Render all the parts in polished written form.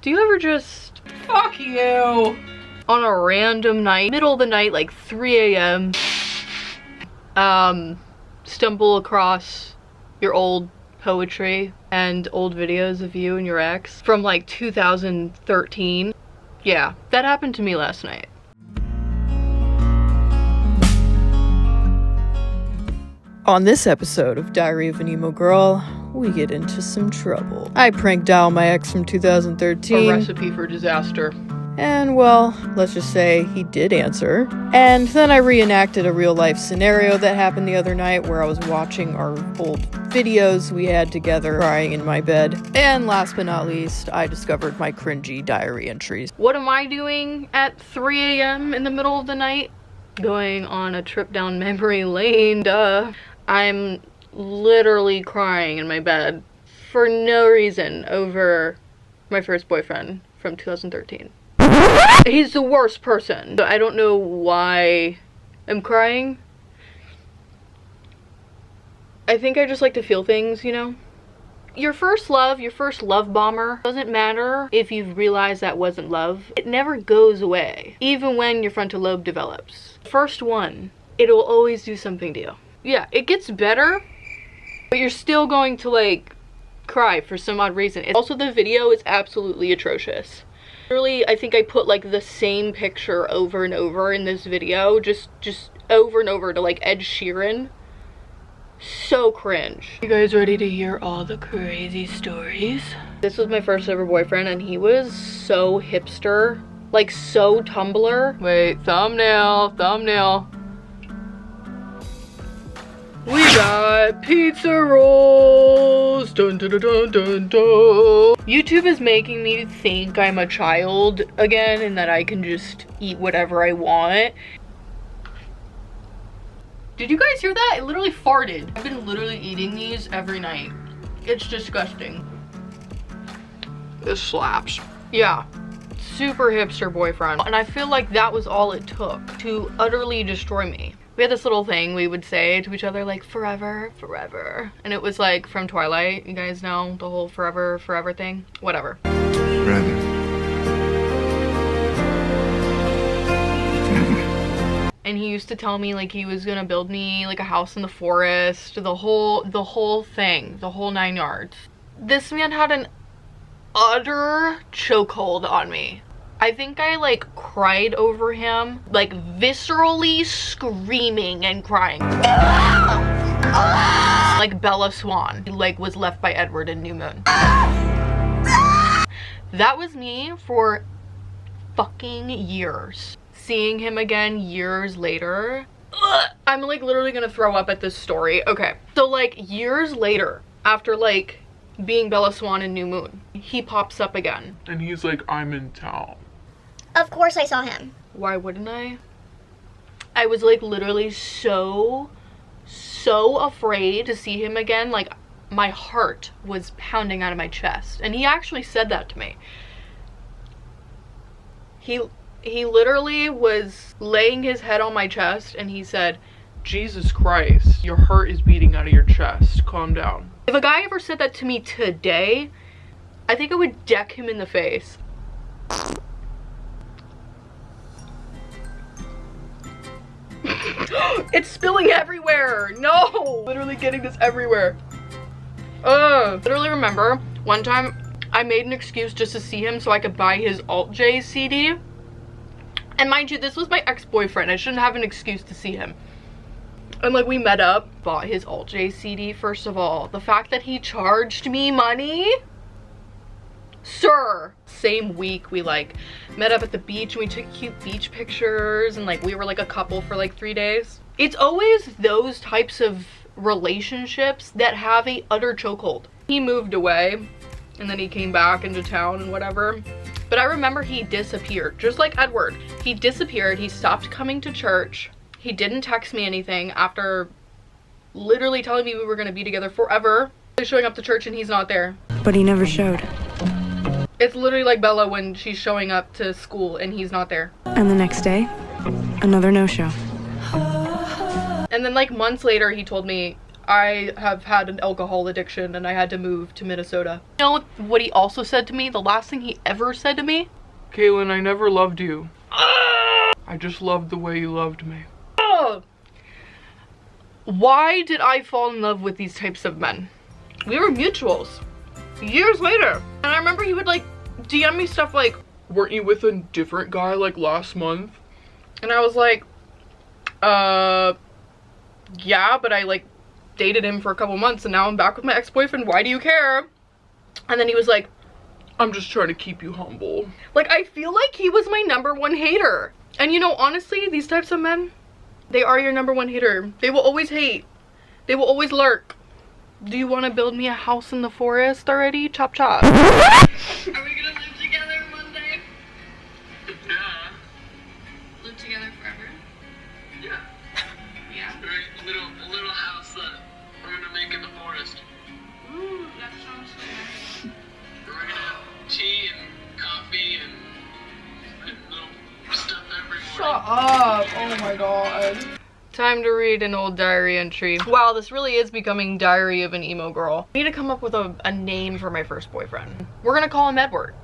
Do you ever just, fuck you, on a random night, middle of the night, like 3 a.m., stumble across your old poetry and old videos of you and your ex from like 2013? Yeah, that happened to me last night. On this episode of Diary of an Emo Girl, we get into some trouble. I prank dial my ex from 2013. A recipe for disaster. And well, let's just say he did answer. And then I reenacted a real life scenario that happened the other night where I was watching our old videos we had together, crying in my bed. And last but not least, I discovered my cringy diary entries. What am I doing at 3 a.m. in the middle of the night? Going on a trip down memory lane, duh. I'm literally crying in my bed for no reason over my first boyfriend from 2013. He's the worst person. I don't know why I'm crying. I think I just like to feel things, you know? Your first love bomber, doesn't matter if you've realized that wasn't love. It never goes away, even when your frontal lobe develops. First one, it'll always do something to you. Yeah, it gets better, but you're still going to like cry for some odd reason. Also, the video is absolutely atrocious. Literally, I think I put like the same picture over and over in this video, just over and over to like Ed Sheeran. So cringe. You guys ready to hear all the crazy stories? This was my first ever boyfriend and he was so hipster, like so Tumblr. Wait, thumbnail. We got pizza rolls, dun dun dun dun dun dun. YouTube is making me think I'm a child again and that I can just eat whatever I want. Did you guys hear that? It literally farted. I've been literally eating these every night. It's disgusting. This slaps. Yeah, super hipster boyfriend. And I feel like that was all it took to utterly destroy me. We had this little thing we would say to each other like forever, forever. And it was like from Twilight. You guys know the whole forever, forever thing? Whatever. Forever. And he used to tell me like he was gonna build me like a house in the forest, the whole thing, the whole 9 yards. This man had an utter chokehold on me. I think I like cried over him, like viscerally screaming and crying. Like Bella Swan, he like was left by Edward in New Moon. That was me for fucking years. Seeing him again years later, I'm like literally gonna throw up at this story. Okay, so like years later, after like being Bella Swan in New Moon, he pops up again. And he's like, I'm in town. Of course I saw him. Why wouldn't I? I was like literally so afraid to see him again. Like my heart was pounding out of my chest. And he actually said that to me. He literally was laying his head on my chest and he said, Jesus Christ, your heart is beating out of your chest. Calm down. If a guy ever said that to me today, I think I would deck him in the face. It's spilling everywhere. No, literally getting this everywhere. Literally remember one time I made an excuse just to see him so I could buy his Alt J CD. And mind you, this was my ex-boyfriend. I shouldn't have an excuse to see him. And like we met up, bought his Alt J CD. First of all, the fact that he charged me money, sir. Same week we like met up at the beach and we took cute beach pictures and like we were like a couple for like 3 days. It's always those types of relationships that have a utter chokehold. He moved away and then he came back into town and whatever. But I remember he disappeared, just like Edward. He disappeared, he stopped coming to church. He didn't text me anything after literally telling me we were gonna be together forever. He's showing up to church and he's not there. But he never showed. It's literally like Bella when she's showing up to school and he's not there. And the next day, another no-show. And then like months later, he told me, I have had an alcohol addiction and I had to move to Minnesota. You know what he also said to me? The last thing he ever said to me? Kaylin, I never loved you. I just loved the way you loved me. Why did I fall in love with these types of men? We were mutuals. Years later. And I remember he would like DM me stuff like, weren't you with a different guy like last month? and I was like, yeah, but I like dated him for a couple months and now I'm back with my ex-boyfriend. Why do you care? And then he was like, I'm just trying to keep you humble. like, I feel like he was my #1 hater. And you know, honestly, these types of men, they are your #1 hater. They will always hate. They will always lurk. Do you want to build me a house in the forest already? Chop chop. Are we gonna live together one day? Yeah. Live together forever? Yeah. Yeah. A little house that we're gonna make in the forest. Ooh, that sounds so nice. We're gonna have tea and coffee and little stuff every morning. Shut up. Oh my god. Time to read an old diary entry. Wow, this really is becoming Diary of an Emo Girl. I need to come up with a name for my first boyfriend. We're gonna call him Edward.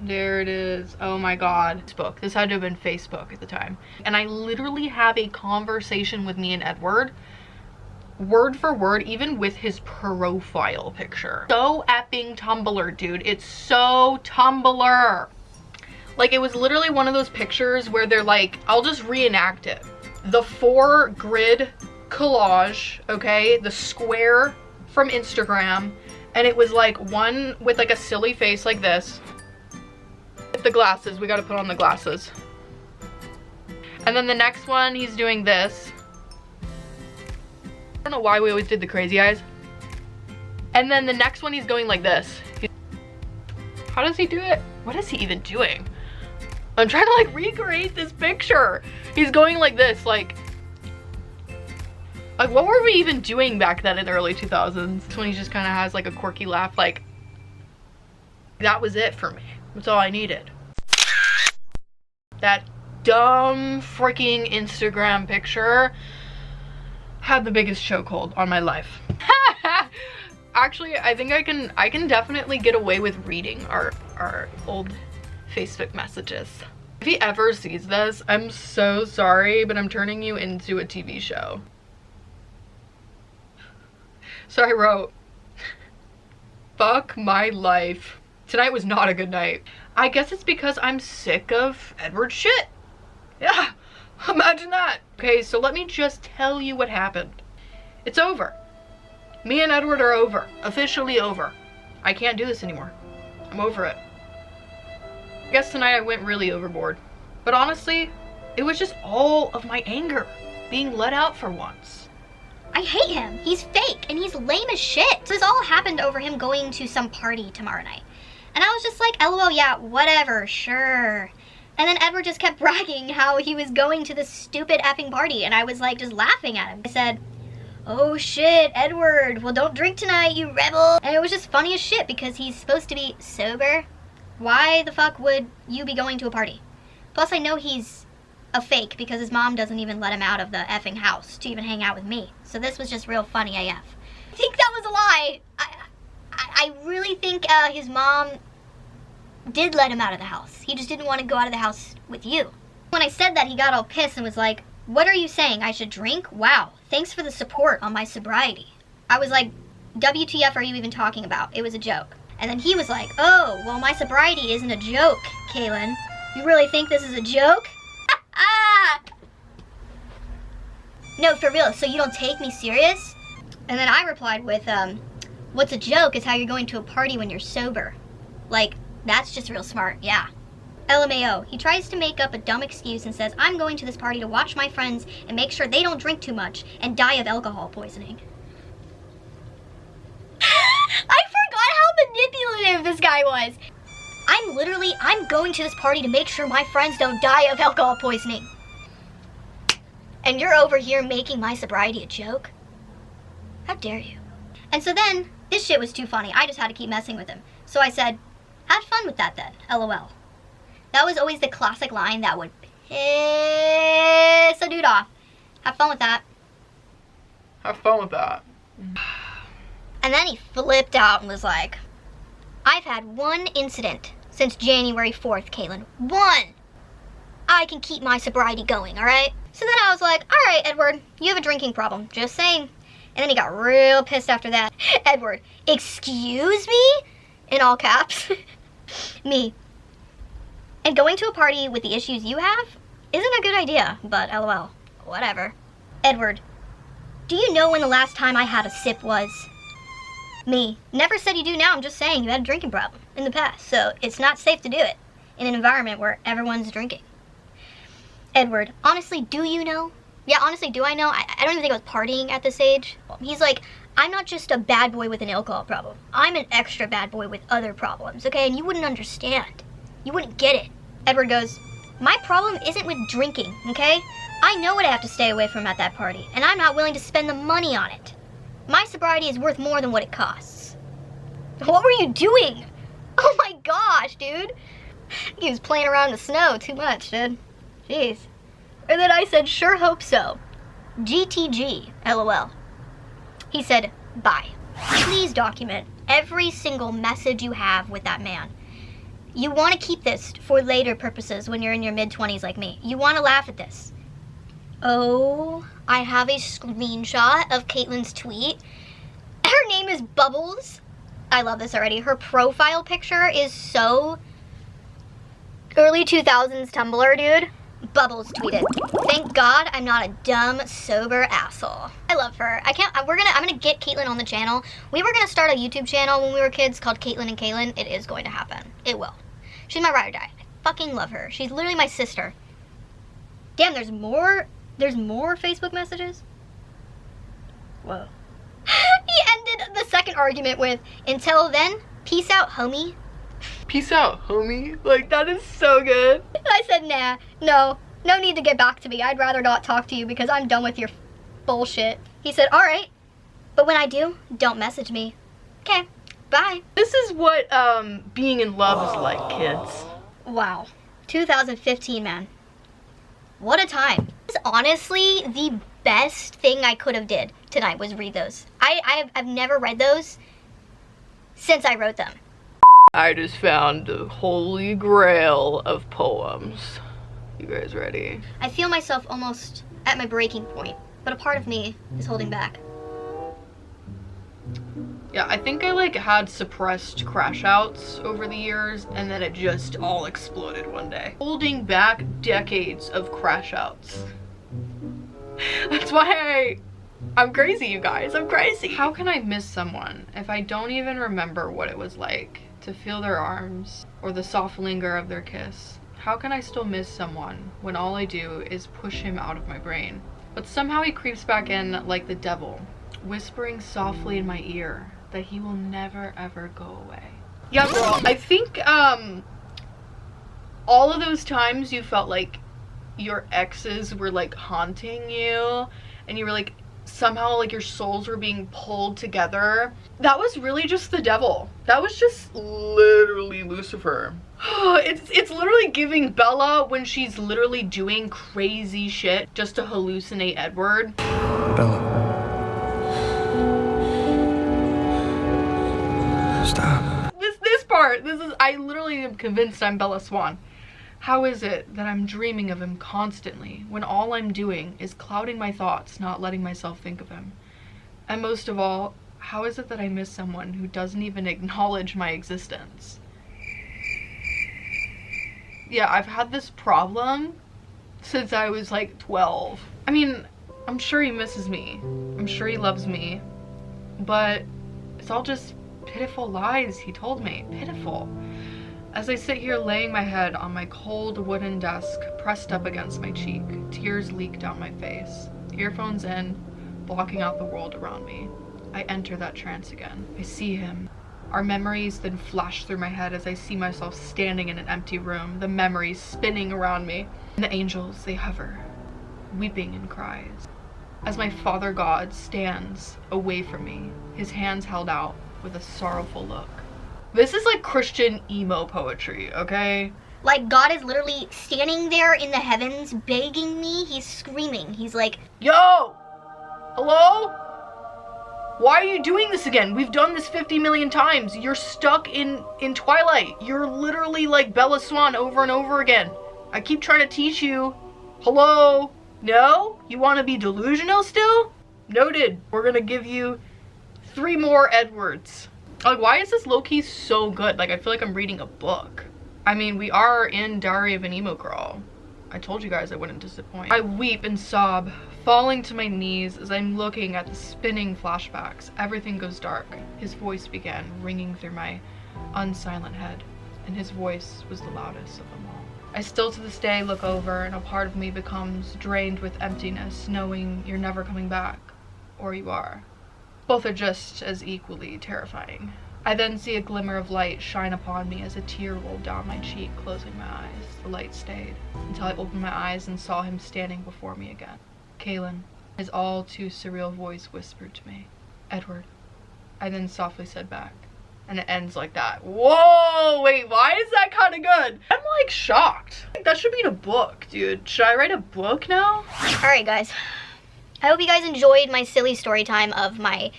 There it is. Oh my god. Facebook. This had to have been Facebook at the time. And I literally have a conversation with me and Edward, word for word, even with his profile picture. So effing Tumblr, dude. It's so Tumblr. Like, it was literally one of those pictures where they're like, I'll just reenact it. The 4-grid collage, okay? The square from Instagram. And it was like one with like a silly face like this. With the glasses, we gotta put on the glasses. And then the next one, he's doing this. I don't know why we always did the crazy eyes. And then the next one, he's going like this. How does he do it? What is he even doing? I'm trying to like recreate this picture. He's going like this, like what were we even doing back then in the early 2000s? This one, he just kind of has like a quirky laugh, like that was it for me. That's all I needed. That dumb freaking Instagram picture had the biggest chokehold on my life. Actually, I think I can definitely get away with reading our old Facebook messages. If he ever sees this, I'm so sorry, but I'm turning you into a TV show. So I wrote, fuck my life. Tonight was not a good night. I guess it's because I'm sick of Edward's shit. Yeah, imagine that. Okay, so let me just tell you what happened. It's over. Me and Edward are over. Officially over. I can't do this anymore. I'm over it. I guess tonight I went really overboard. But honestly, it was just all of my anger being let out for once. I hate him. He's fake and he's lame as shit. This all happened over him going to some party tomorrow night. And I was just like, LOL, yeah, whatever, sure. And then Edward just kept bragging how he was going to this stupid effing party. And I was like, just laughing at him. I said, oh shit, Edward, well don't drink tonight, you rebel. And it was just funny as shit because he's supposed to be sober. Why the fuck would you be going to a party? Plus I know he's a fake because his mom doesn't even let him out of the effing house to even hang out with me. So this was just real funny AF. I think that was a lie. I really think his mom did let him out of the house. He just didn't want to go out of the house with you. When I said that, he got all pissed and was like, what are you saying? I should drink? Wow. Thanks for the support on my sobriety. I was like, WTF are you even talking about? It was a joke. And then he was like, oh, well, my sobriety isn't a joke, Kaylin. You really think this is a joke? No, for real, so you don't take me serious? And then I replied with, what's a joke is how you're going to a party when you're sober. Like, that's just real smart, yeah. LMAO, he tries to make up a dumb excuse and says, I'm going to this party to watch my friends and make sure they don't drink too much and die of alcohol poisoning. I forgot how manipulative this guy was. I'm going to this party to make sure my friends don't die of alcohol poisoning. And you're over here making my sobriety a joke? How dare you? And so then, this shit was too funny. I just had to keep messing with him. So I said, have fun with that then, LOL. That was always the classic line that would piss a dude off. Have fun with that. Have fun with that. And then he flipped out and was like, I've had one incident since January 4th, Caitlin. One! I can keep my sobriety going, alright? So then I was like, alright, Edward, you have a drinking problem. Just saying. And then he got real pissed after that. Edward, excuse me? In all caps. Me. And going to a party with the issues you have isn't a good idea, but LOL. Whatever. Edward, do you know when the last time I had a sip was? Me. Never said you do now, I'm just saying you had a drinking problem in the past, so it's not safe to do it in an environment where everyone's drinking. Edward, honestly, do you know? Yeah, honestly, do I know? I don't even think I was partying at this age. He's like, I'm not just a bad boy with an alcohol problem. I'm an extra bad boy with other problems, okay? And you wouldn't understand. You wouldn't get it. Edward goes, my problem isn't with drinking, okay? I know what I have to stay away from at that party, and I'm not willing to spend the money on it. My sobriety is worth more than what it costs. What were you doing? Oh my gosh, dude. He was playing around in the snow too much, dude. Jeez. And then I said, sure hope so. GTG, LOL. He said, bye. Please document every single message you have with that man. You want to keep this for later purposes when you're in your mid-20s like me. You want to laugh at this. Oh, I have a screenshot of Caitlin's tweet. Her name is Bubbles. I love this already. Her profile picture is so early 2000s Tumblr, dude. Bubbles tweeted, thank God I'm not a dumb, sober asshole. I love her. I'm gonna get Caitlin on the channel. We were gonna start a YouTube channel when we were kids called Caitlin and Kaylin. It is going to happen. It will. She's my ride or die. I fucking love her. She's literally my sister. Damn, there's more Facebook messages? Whoa. He ended the second argument with, until then, peace out, homie. Peace out, homie. Like, that is so good. I said, nah, no need to get back to me. I'd rather not talk to you because I'm done with your bullshit. He said, all right, but when I do, don't message me. Okay, bye. This is what being in love is like, kids. Wow, 2015, man. What a time. This is honestly the best thing I could have did tonight was read those. I've never read those since I wrote them. I just found the holy grail of poems. You guys ready? I feel myself almost at my breaking point, but a part of me is holding back. Yeah, I think I had suppressed crash outs over the years, and then it just all exploded one day. Holding back decades of crash outs. That's why I'm crazy, you guys. I'm crazy. How can I miss someone if I don't even remember what it was like to feel their arms or the soft linger of their kiss? How can I still miss someone when all I do is push him out of my brain? But somehow he creeps back in like the devil, whispering softly in my ear that he will never ever go away. Yeah, girl, I think all of those times you felt like your exes were haunting you and you were somehow your souls were being pulled together, that was really just the devil. That was just literally Lucifer. It's literally giving Bella when she's literally doing crazy shit just to hallucinate Edward. Bella. Stop. This part, I literally am convinced I'm Bella Swan. How is it that I'm dreaming of him constantly when all I'm doing is clouding my thoughts, not letting myself think of him? And most of all, how is it that I miss someone who doesn't even acknowledge my existence? Yeah, I've had this problem since I was 12. I mean, I'm sure he misses me. I'm sure he loves me. But it's all just pitiful lies he told me. Pitiful. As I sit here laying my head on my cold wooden desk pressed up against my cheek, tears leak down my face. Earphones in, blocking out the world around me. I enter that trance again. I see him. Our memories then flash through my head as I see myself standing in an empty room, the memories spinning around me. And the angels, they hover, weeping in cries. As my Father God stands away from me, his hands held out with a sorrowful look. This is Christian emo poetry, okay? God is literally standing there in the heavens begging me. He's screaming. He's like, yo! Hello? Why are you doing this again? We've done this 50 million times. You're stuck in Twilight. You're literally like Bella Swan over and over again. I keep trying to teach you. Hello? No? You want to be delusional still? Noted. We're gonna give you 3 more Edwards. Like, why is this low-key so good? Like, I feel like I'm reading a book. I mean, we are in Diary of an Emo Girl. I told you guys I wouldn't disappoint. I weep and sob, falling to my knees as I'm looking at the spinning flashbacks. Everything goes dark. His voice began ringing through my unsilent head, and his voice was the loudest of them all. I still to this day look over, and a part of me becomes drained with emptiness, knowing you're never coming back, or you are. Both are just as equally terrifying. I then see a glimmer of light shine upon me as a tear rolled down my cheek, closing my eyes. The light stayed until I opened my eyes and saw him standing before me again. Kaylin, his all too surreal voice whispered to me, "Edward." I then softly said back, and it ends like that. Whoa, wait, why is that kind of good? I'm like shocked. That should be in a book, dude. Should I write a book now? Alright guys, I hope you guys enjoyed my silly story time of my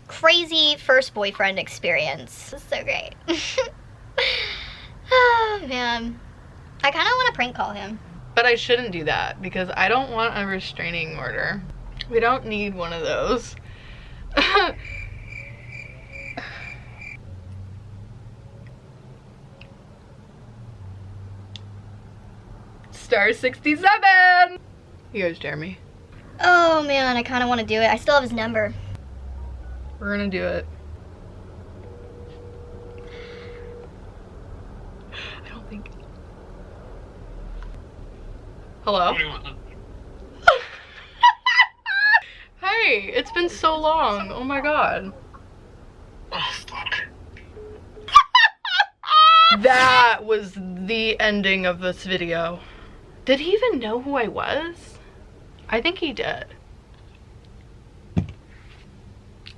crazy first boyfriend experience. It was so great. Oh man, I kind of want to prank call him. But I shouldn't do that because I don't want a restraining order. We don't need one of those. Star 67! Here's Jeremy. Oh man, I kind of want to do it. I still have his number. We're gonna do it. I don't think. Hello? What do you want? Hey, it's been so long. Oh my god. Oh, fuck. That was the ending of this video. Did he even know who I was? I think he did.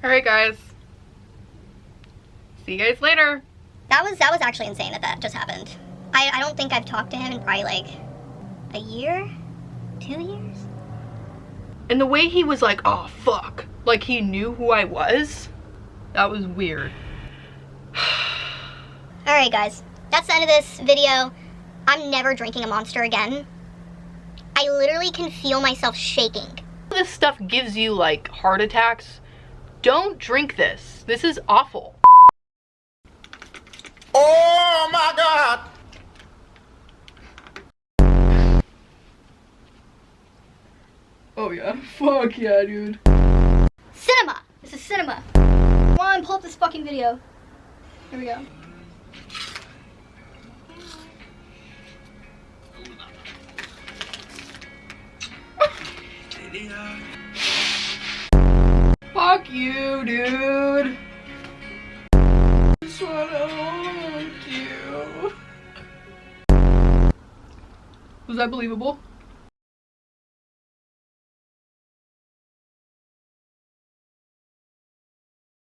Alright guys. See you guys later. That was actually insane that just happened. I don't think I've talked to him in probably like a year? 2 years? And the way he was like, oh fuck, like he knew who I was, that was weird. Alright guys, that's the end of this video. I'm never drinking a Monster again. I literally can feel myself shaking. This stuff gives you like heart attacks. Don't drink this. This is awful. Oh my God! Oh yeah, fuck yeah, dude. Cinema! This is cinema. Come on, pull up this fucking video. Here we go. Fuck you, dude. Just wanna hold you. Was that believable?